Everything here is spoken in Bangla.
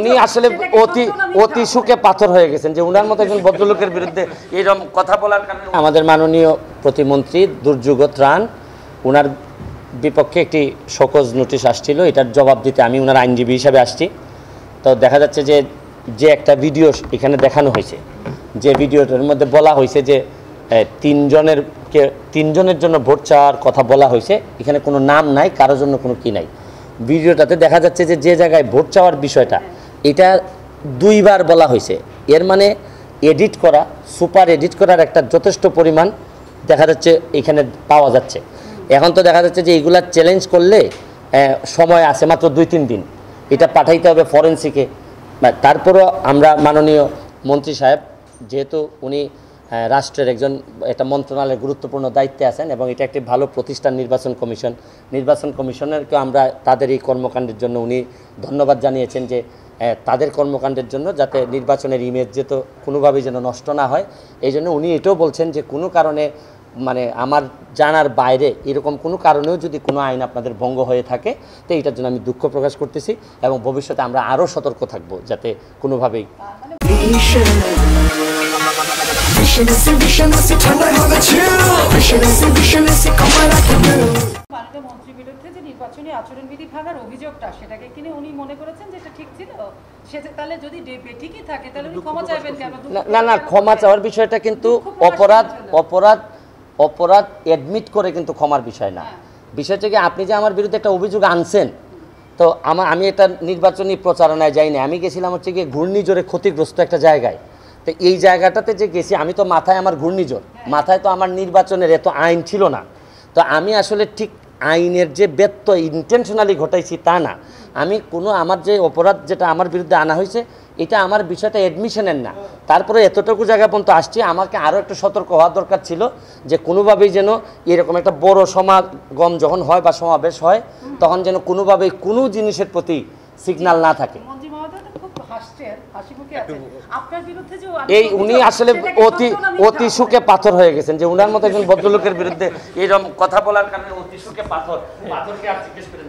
উনি আসলে অতি সুখে পাথর হয়ে গেছেন যে উনার মতো একজন ভদ্রলোকের বিরুদ্ধে এরকম কথা বলার কারণে আমাদের মাননীয় প্রতিমন্ত্রী দুর্যোগ ত্রাণ উনার বিপক্ষে একটি শোকজ নোটিশ আসছিল, এটার জবাব দিতে আমি উনার আইনজীবী হিসাবে আসছি। তো দেখা যাচ্ছে যে একটা ভিডিও এখানে দেখানো হয়েছে, যে ভিডিওটার মধ্যে বলা হয়েছে যে তিনজনের জন্য ভোট চাওয়ার কথা বলা হয়েছে, এখানে কোনো নাম নাই, কারোর জন্য কোনো কি নাই। ভিডিওটাতে দেখা যাচ্ছে যে জায়গায় ভোট চাওয়ার বিষয়টা এটা দুইবার বলা হয়েছে, এর মানে এডিট করা, সুপার এডিট করার একটা যথেষ্ট পরিমাণ দেখা যাচ্ছে এখানে পাওয়া যাচ্ছে। এখন তো দেখা যাচ্ছে যে এইগুলা চ্যালেঞ্জ করলে সময় আছে মাত্র 2-3 দিন, এটা পাঠাইতে হবে ফরেন্সিকে। তারপরও আমরা মাননীয় মন্ত্রী সাহেব, যেহেতু উনি রাষ্ট্রের একটা মন্ত্রণালয়ের গুরুত্বপূর্ণ দায়িত্বে আছেন এবং এটা একটি ভালো প্রতিষ্ঠান নির্বাচন কমিশনারকে আমরা তাদের এই কর্মকাণ্ডের জন্য উনি ধন্যবাদ জানিয়েছেন, যে তাদের কর্মকাণ্ডের জন্য যাতে নির্বাচনের ইমেজ যেত কোনোভাবেই যেন নষ্ট না হয়। এই জন্য উনি এটাও বলছেন যে কোনো কারণে মানে আমার জানার বাইরে এরকম কোনো কারণেও যদি কোনো আইন আপনাদের ভঙ্গ হয়ে থাকে তো এইটার জন্য আমি দুঃখ প্রকাশ করতেছি এবং ভবিষ্যতে আমরা আরও সতর্ক থাকব যাতে কোনোভাবেই মন্ত্রীর বিরুদ্ধে যে নির্বাচনী আচরণবিধি ভাঙার অভিযোগটা সেটাকে কিনে উনি মনে করেছেন যে এটা ঠিক ছিল, তাহলে যদি ঠিকই থাকে তাহলে উনি ক্ষমা চাইবেন কেন? না ক্ষমা চাওয়ার বিষয়টা কিন্তু অপরাধ অ্যাডমিট করে কিন্তু ক্ষমার বিষয় না। বিষয়টা কি আপনি যে আমার বিরুদ্ধে একটা অভিযোগ আনছেন, তো আমি এটা নির্বাচনী প্রচারণায় যাইনি, আমি গেছিলাম হচ্ছে গিয়ে ঘূর্ণিঝড়ে ক্ষতিগ্রস্ত একটা জায়গায়। তো এই জায়গাটাতে যে গেছি আমি তো মাথায় আমার ঘূর্ণিঝড়, মাথায় তো আমার নির্বাচনের এত আইন ছিল না। তো আমি আসলে ঠিক আইনের যে ব্যত্যয় ইন্টেনশনালি ঘটাইছি তা না, আমি আমার যে অপরাধ যেটা আমার বিরুদ্ধে আনা হয়েছে এটা আমার বিষয়টা অ্যাডমিশনের না। তারপরে এতটুকু জায়গা পর্যন্ত আসছি, আমাকে আরও একটু সতর্ক হওয়া দরকার ছিল যে কোনোভাবেই যেন এরকম একটা বড় সমাগম যখন হয় বা সমাবেশ হয় তখন যেন কোনোভাবেই কোনো জিনিসের প্রতি সিগন্যাল না থাকে। এই উনি আসলে অতি সুখে পাথর হয়ে গেছেন যে উনার মতো একজন ভদ্রলোকের বিরুদ্ধে এরকম কথা বলার কারণে অতি সুখে পাথরকে আর জিজ্ঞেস করে